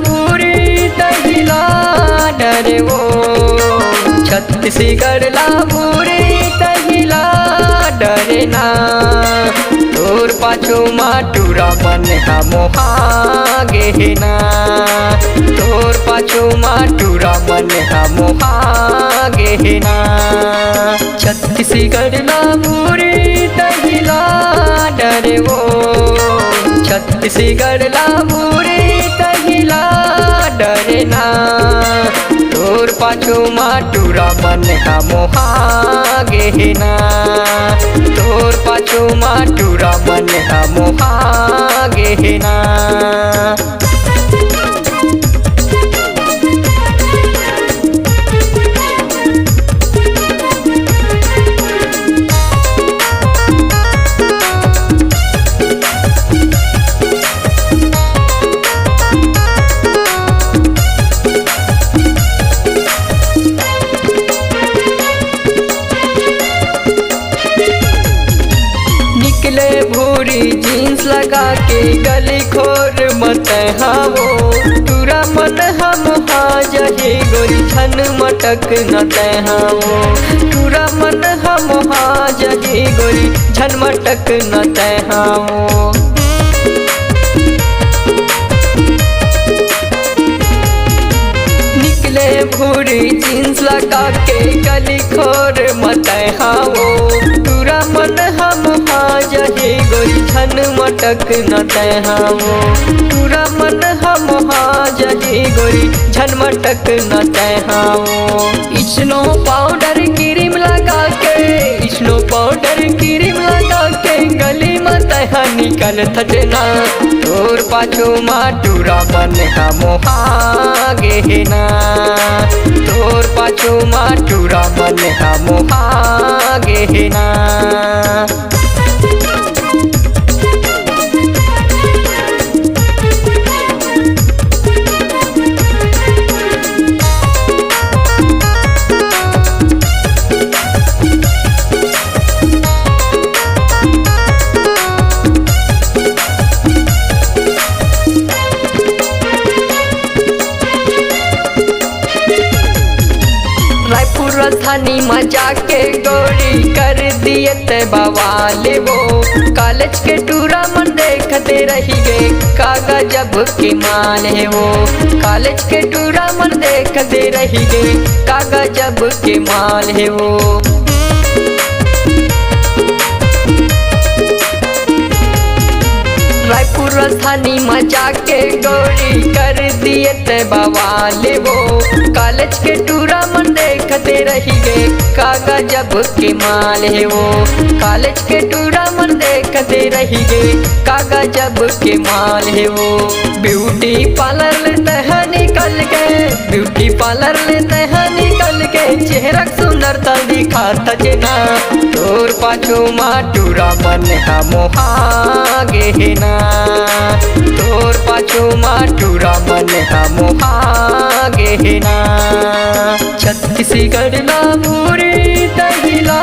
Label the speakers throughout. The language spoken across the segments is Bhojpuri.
Speaker 1: भूरी तहिला डरे वो, छत्तीसगढ़ ला भूरी तहिला डरे ना। तोर पाछू माटूरा मन हा मोहा गेना, तोर पाछू माटूरा मन हा मोहा गेना। छत्तीसगढ़ ला भूरी तहिला डरे वो, छत्तीसगढ़ ला भूरी तहिला डरे ना। तोर पाछू माटूरा मन हा मोहा गेना, तोर पाछू माटूरा मन हा मोहा गेना। निकले भूरी जीन्स लगा के गली खोर मत हावो, तुरा मन हम हाजहे गोरी छन मटक न तहावो, तुरा मन हम हाजहे गोरी छन मटक न तहावो। निकले भूरी जीन्स लगा के गली खोर मत हावो, तुरा मन हम हाजहे गोरी छन मटक न तहावो, तुरा मन हम हाजहे गोरी छन मटक न तहावो। स्नो पाउडर क्रीम लगा के, स्नो पाउडर क्रीम लगा के गली मत निकल थजना। तोर पाछू माटूरा मन हा मोहा गेना, तोर पाछू माटूरा मन हा मोहा गेना। राजधानी में जाके गोरी कर दिए ते बवाल वो, कॉलेज के टूरा मन देखते रही गए कागा जब के मान है वो, कॉलेज के टूरा मन देखते रही गए कागा जब के मान है वो। रायपुर राजधानी में जाके गोरी कर दिए ते बवाल वो, कॉलेज के टूरा मन देखते रही गए कागा जब के माल है वो, कॉलेज के टूरा मन देखते रही गए कागा जब के माल है वो। ब्यूटी पार्लर लेते हैं निकल के, ब्यूटी पार्लर लेते हैं निकल के चेहरा सुंदरता दिखाता जना। तोर पाछू माटूरा मन हा मोहा गेना, तोर पाछू माटूरा मन हा मोहा गेना। छत्तीसगढ़ ला भूरी तहिला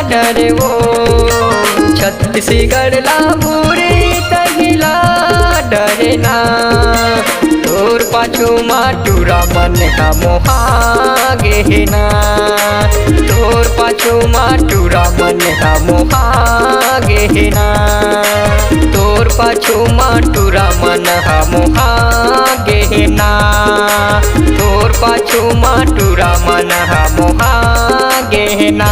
Speaker 1: डरे वो, छत्तीसगढ़ ला भूरी तहिला डरे ना। तोर पाछू माटूरा मन हा मोहा गेना, तोर पाछू माटूरा मन हा मोहा गेना, तोर पाछू माटूरा मन हा मोहा गेना, तोर पाछू माटूरा मन हा मोहा गेना।